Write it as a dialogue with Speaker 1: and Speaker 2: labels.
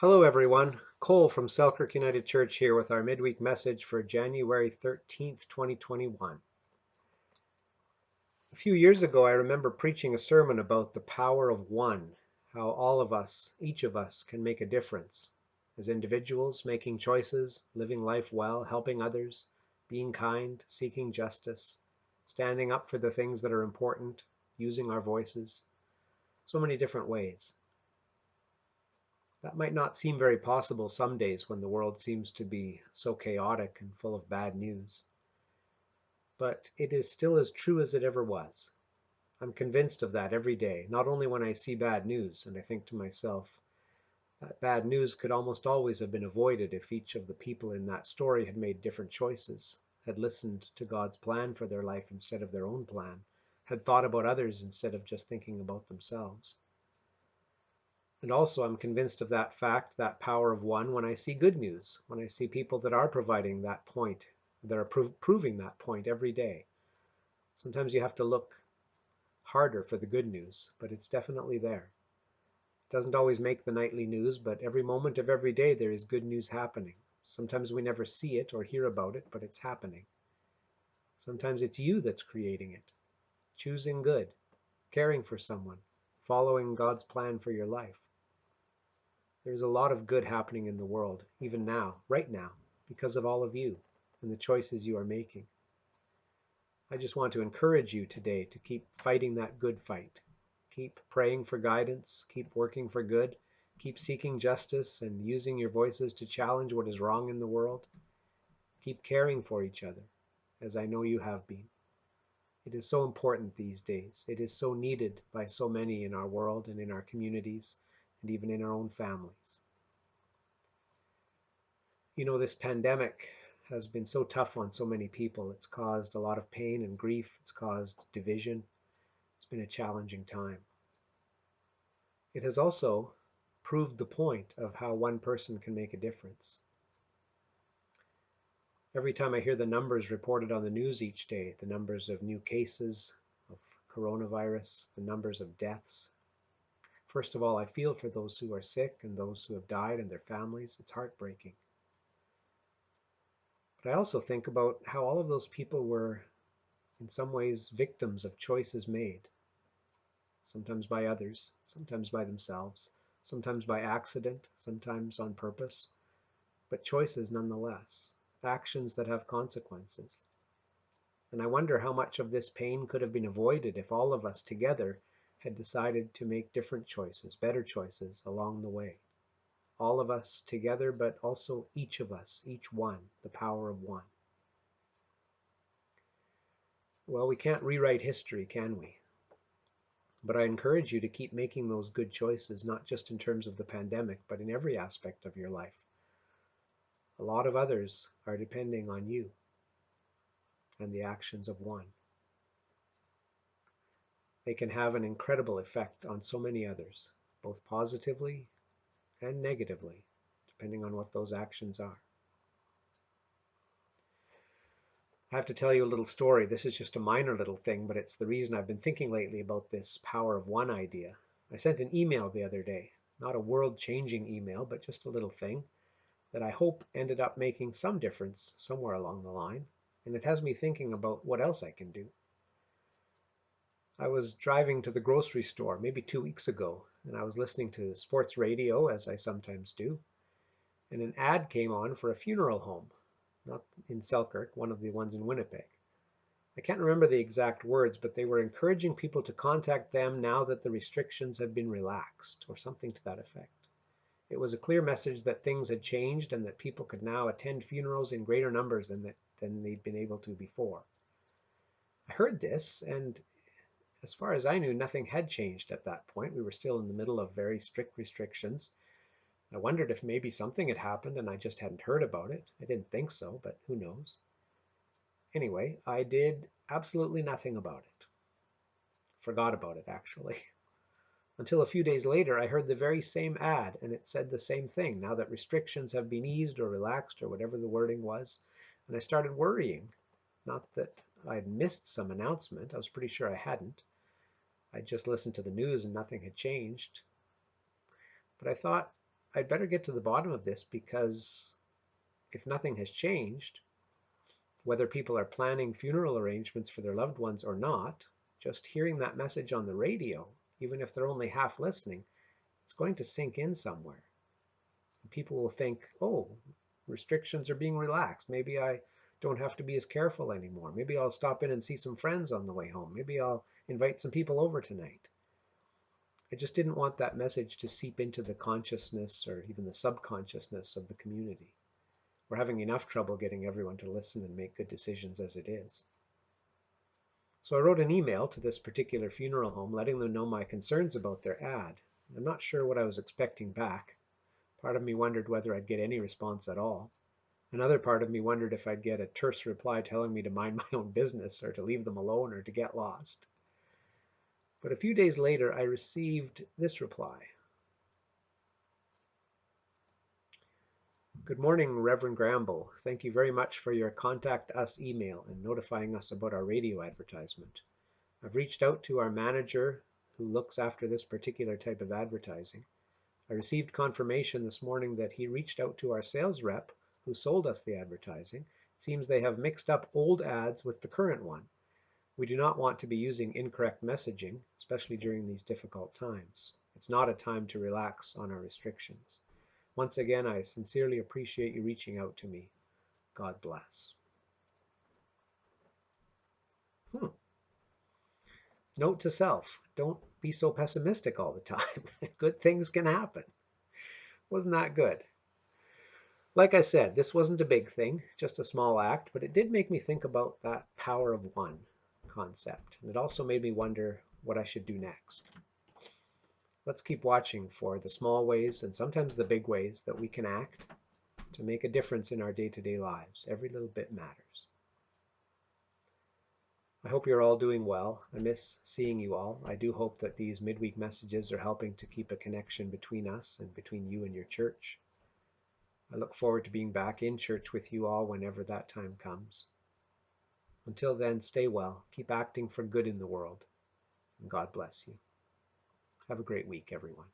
Speaker 1: Hello, everyone. Cole from Selkirk United Church here with our midweek message for January 13th, 2021. A few years ago, I remember preaching a sermon about the power of one, how all of us, each of us, can make a difference as individuals, making choices, living life well, helping others, being kind, seeking justice, standing up for the things that are important, using our voices, so many different ways. That might not seem very possible some days when the world seems to be so chaotic and full of bad news. But it is still as true as it ever was. I'm convinced of that every day, not only when I see bad news and I think to myself, that bad news could almost always have been avoided if each of the people in that story had made different choices, had listened to God's plan for their life instead of their own plan, had thought about others instead of just thinking about themselves. And also, I'm convinced of that fact, that power of one, when I see good news, when I see people that are providing that point, that are proving that point every day. Sometimes you have to look harder for the good news, but it's definitely there. It doesn't always make the nightly news, but every moment of every day there is good news happening. Sometimes we never see it or hear about it, but it's happening. Sometimes it's you that's creating it, choosing good, caring for someone, following God's plan for your life. There's a lot of good happening in the world, even now, right now, because of all of you and the choices you are making. I just want to encourage you today to keep fighting that good fight. Keep praying for guidance, keep working for good, keep seeking justice and using your voices to challenge what is wrong in the world. Keep caring for each other, as I know you have been. It is so important these days. It is so needed by so many in our world and in our communities and even in our own families. You know, this pandemic has been so tough on so many people. It's caused a lot of pain and grief. It's caused division. It's been a challenging time. It has also proved the point of how one person can make a difference. Every time I hear the numbers reported on the news each day, the numbers of new cases of coronavirus, the numbers of deaths, first of all, I feel for those who are sick and those who have died and their families. It's heartbreaking. But I also think about how all of those people were in some ways victims of choices made, sometimes by others, sometimes by themselves, sometimes by accident, sometimes on purpose, but choices nonetheless, actions that have consequences. And I wonder how much of this pain could have been avoided if all of us together had decided to make different choices, better choices along the way. All of us together, but also each of us, each one, the power of one. Well, we can't rewrite history, can we? But I encourage you to keep making those good choices, not just in terms of the pandemic, but in every aspect of your life. A lot of others are depending on you and the actions of one. They can have an incredible effect on so many others, both positively and negatively, depending on what those actions are. I have to tell you a little story. This is just a minor little thing, but it's the reason I've been thinking lately about this power of one idea. I sent an email the other day, not a world-changing email, but just a little thing that I hope ended up making some difference somewhere along the line, and it has me thinking about what else I can do. I was driving to the grocery store maybe 2 weeks ago, and I was listening to sports radio, as I sometimes do, and an ad came on for a funeral home, not in Selkirk, one of the ones in Winnipeg. I can't remember the exact words, but they were encouraging people to contact them now that the restrictions have been relaxed, or something to that effect. It was a clear message that things had changed and that people could now attend funerals in greater numbers than they'd been able to before. I heard this, and as far as I knew, nothing had changed at that point. We were still in the middle of very strict restrictions. I wondered if maybe something had happened and I just hadn't heard about it. I didn't think so, but who knows? Anyway, I did absolutely nothing about it. Forgot about it, actually. Until a few days later, I heard the very same ad, and it said the same thing, now that restrictions have been eased or relaxed or whatever the wording was. And I started worrying. Not that I'd missed some announcement. I was pretty sure I hadn't. I just listened to the news and nothing had changed. But I thought, I'd better get to the bottom of this, because if nothing has changed, whether people are planning funeral arrangements for their loved ones or not, just hearing that message on the radio, even if they're only half listening, it's going to sink in somewhere. People will think, oh, restrictions are being relaxed. Maybe I don't have to be as careful anymore. Maybe I'll stop in and see some friends on the way home. Maybe I'll invite some people over tonight. I just didn't want that message to seep into the consciousness or even the subconsciousness of the community. We're having enough trouble getting everyone to listen and make good decisions as it is. So I wrote an email to this particular funeral home letting them know my concerns about their ad. I'm not sure what I was expecting back. Part of me wondered whether I'd get any response at all. Another part of me wondered if I'd get a terse reply telling me to mind my own business or to leave them alone or to get lost. But a few days later, I received this reply. Good morning, Reverend Grambo. Thank you very much for your contact us email and notifying us about our radio advertisement. I've reached out to our manager who looks after this particular type of advertising. I received confirmation this morning that he reached out to our sales rep who sold us the advertising. It seems they have mixed up old ads with the current one. We do not want to be using incorrect messaging, especially during these difficult times. It's not a time to relax on our restrictions. Once again, I sincerely appreciate you reaching out to me. God bless. Note to self, don't be so pessimistic all the time. Good things can happen. Wasn't that good? Like I said, this wasn't a big thing, just a small act, but it did make me think about that power of one concept. And it also made me wonder what I should do next. Let's keep watching for the small ways and sometimes the big ways that we can act to make a difference in our day-to-day lives. Every little bit matters. I hope you're all doing well. I miss seeing you all. I do hope that these midweek messages are helping to keep a connection between us and between you and your church. I look forward to being back in church with you all whenever that time comes. Until then, stay well, keep acting for good in the world, and God bless you. Have a great week, everyone.